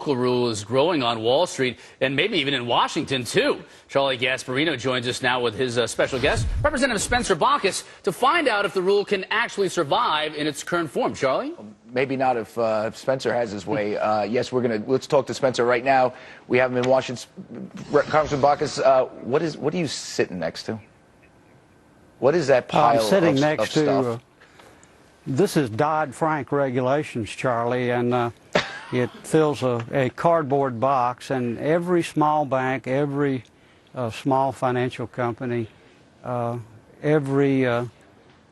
Rule is growing on Wall Street and maybe even in Washington, too. Charlie Gasparino joins us now with his special guest, Representative Spencer Bachus, to find out if the rule can actually survive in its current form. Charlie? Maybe not if Spencer has his way. Yes, let's talk to Spencer right now. We have him in Washington. Congressman Bachus, what are you sitting next to? What is that pile I'm sitting of next stuff? to, this is Dodd-Frank regulations, Charlie, and it fills a cardboard box, and every small bank, every small financial company, every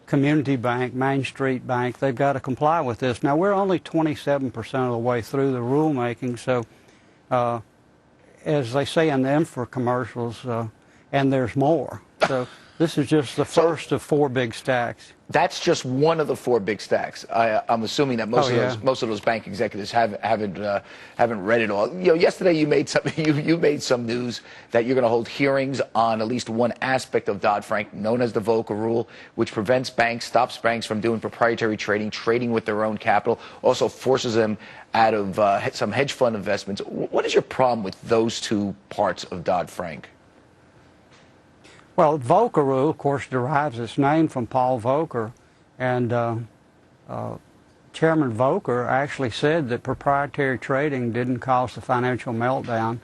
community bank, Main Street bank, they've got to comply with this. Now, we're only 27% of the way through the rulemaking, so as they say in the infomercials, and there's more. So this is just the first of 4 big stacks. That's just one of the 4 big stacks. I'm assuming that most of those bank executives haven't read it all. You know, yesterday you made some news that you're going to hold hearings on at least one aspect of Dodd-Frank, known as the Volcker Rule, which stops banks from doing proprietary trading with their own capital, also forces them out of some hedge fund investments. What is your problem with those 2 parts of Dodd-Frank? Well, Volcker Rule, of course, derives its name from Paul Volcker, and Chairman Volcker actually said that proprietary trading didn't cause the financial meltdown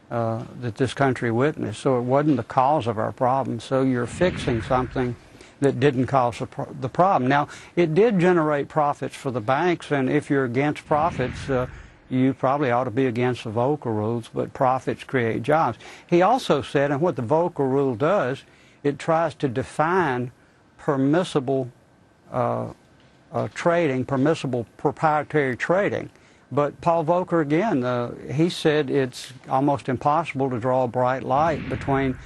that this country witnessed, so it wasn't the cause of our problem. So you're fixing something that didn't cause the problem. Now, it did generate profits for the banks, and if you're against profits, you probably ought to be against the Volcker Rules, but profits create jobs. He also said, and what the Volcker Rule does, it tries to define permissible trading, permissible proprietary trading. But Paul Volcker, again, he said it's almost impossible to draw a bright light between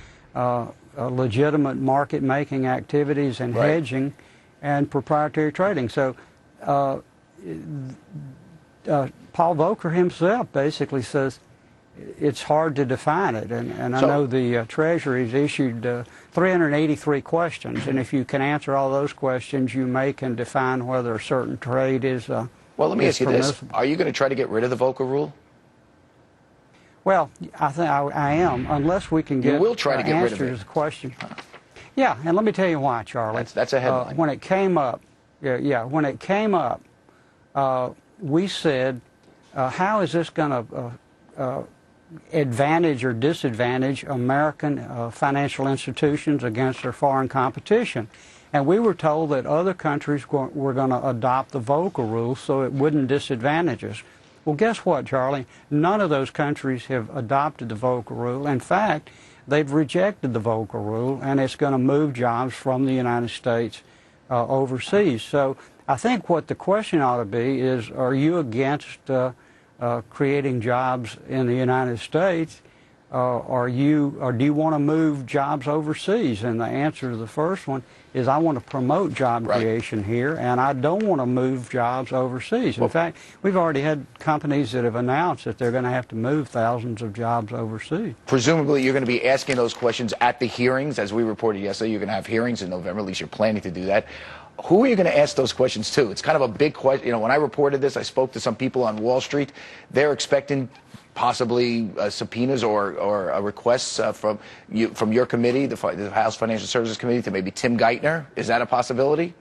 legitimate market-making activities and hedging and proprietary trading. So Paul Volcker himself basically says it's hard to define it, and I know the Treasury's issued 383 questions, and if you can answer all those questions, you can define whether a certain trade is well, let me ask you this. Are you going to try to get rid of the Volcker Rule? Well, I think I am, unless we can get you will try to get rid of it. The question. Yeah, and let me tell you why, Charlie. That's a headline. When it came up, when it came up, we said, how is this going to advantage or disadvantage American financial institutions against their foreign competition? And we were told that other countries were going to adopt the Volcker Rule so it wouldn't disadvantage us. Well, guess what, Charlie? None of those countries have adopted the Volcker Rule. In fact, they've rejected the Volcker Rule, and it's going to move jobs from the United States overseas. So I think what the question ought to be is, are you against creating jobs in the United States, or do you want to move jobs overseas? And the answer to the first one is I want to promote job creation here, and I don't want to move jobs overseas. In fact, we've already had companies that have announced that they're going to have to move thousands of jobs overseas. Presumably you're going to be asking those questions at the hearings. As we reported yesterday, you're going to have hearings in November, at least you're planning to do that. Who are you going to ask those questions to? It's kind of a big question. You know, when I reported this, I spoke to some people on Wall Street. They're expecting possibly subpoenas or requests from your committee, the House Financial Services Committee, to maybe Tim Geithner. Is that a possibility?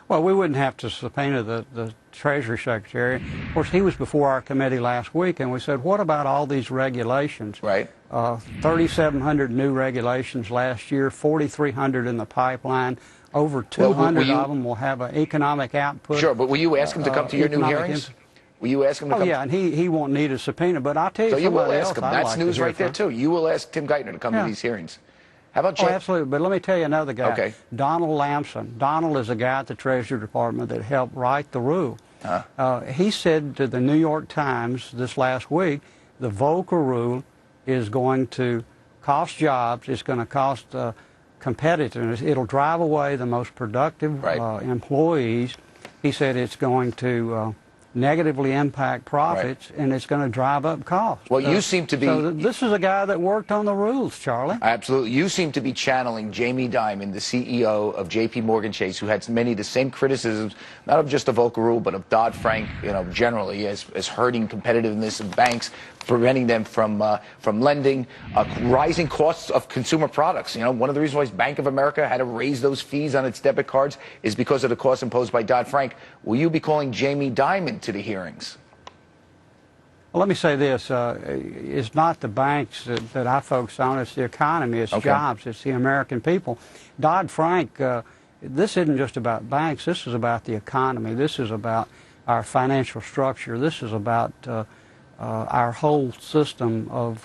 Well, we wouldn't have to subpoena the Treasury Secretary. Of course, he was before our committee last week, and we said, what about all these regulations? Right. 3,700 new regulations last year, 4,300 in the pipeline. Over 200 of them will have an economic output. Sure, but will you ask him to come to your new hearings? Will you ask him to come? Oh, yeah, and he won't need a subpoena, but I'll tell you, so you will ask him. That's news right there, too. You will ask Tim Geithner to come to these hearings. How about Jay? Oh, absolutely, but let me tell you another guy. Okay. Donald Lamson. Donald is a guy at the Treasury Department that helped write the rule. He said to the New York Times this last week, the Volcker Rule is going to cost jobs, it's going to cost competitiveness. It'll drive away the most productive employees. He said it's going to negatively impact profits, and it's going to drive up costs. Well, you seem to be... So this is a guy that worked on the rules, Charlie. Absolutely. You seem to be channeling Jamie Dimon, the CEO of J.P. Morgan Chase, who had many of the same criticisms, not of just the Volcker Rule, but of Dodd-Frank, generally, as hurting competitiveness of banks, preventing them from lending, rising costs of consumer products. One of the reasons why Bank of America had to raise those fees on its debit cards is because of the costs imposed by Dodd-Frank. Will you be calling Jamie Dimon to the hearings? Well, let me say this. It's not the banks that I focus on. It's the economy. It's jobs. It's the American people. Dodd-Frank, this isn't just about banks. This is about the economy. This is about our financial structure. This is about our whole system of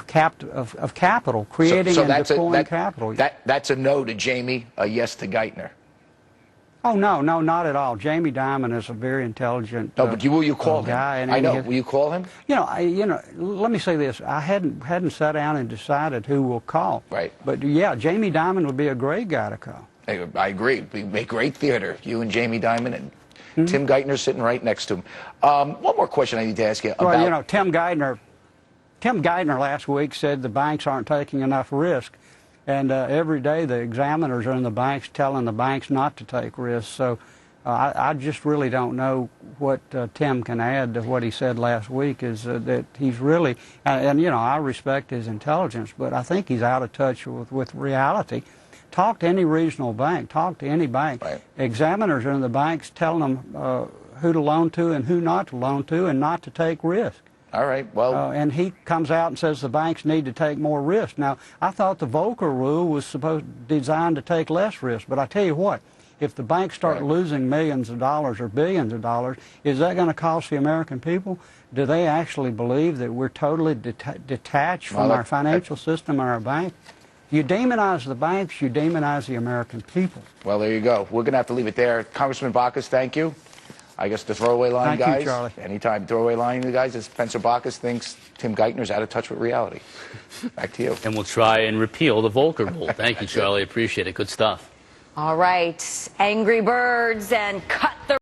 capital, creating and deploying capital. That's a no to Jamie, a yes to Geithner. Oh, no, not at all. Jamie Dimon is a very intelligent will you call guy. him? I know. Will you call him? Let me say this. I hadn't sat down and decided who we'll call. Right. But, yeah, Jamie Dimon would be a great guy to call. I agree. We make great theater. You and Jamie Dimon and Tim Geithner sitting right next to him. One more question I need to ask you about... Well, Tim Geithner last week said the banks aren't taking enough risk. And every day the examiners are in the banks telling the banks not to take risks. So I just really don't know what Tim can add to what he said last week, is that he's really, and I respect his intelligence, but I think he's out of touch with reality. Talk to any regional bank. Talk to any bank. Right. Examiners are in the banks telling them who to loan to and who not to loan to and not to take risk. All right, well... and he comes out and says the banks need to take more risk. Now, I thought the Volcker Rule was designed to take less risk, but I tell you what, if the banks start losing millions of dollars or billions of dollars, is that going to cost the American people? Do they actually believe that we're totally detached from our financial system and our bank? You demonize the banks, you demonize the American people. Well, there you go. We're going to have to leave it there. Congressman Bachus, thank you. I guess the throwaway line, guys. Thank you, Charlie. Anytime throwaway line, you guys, is Spencer Bachus thinks Tim Geithner's out of touch with reality. Back to you. And we'll try and repeal the Volcker Rule. Thank you, Charlie. Appreciate it. Good stuff. All right. Angry birds and cut the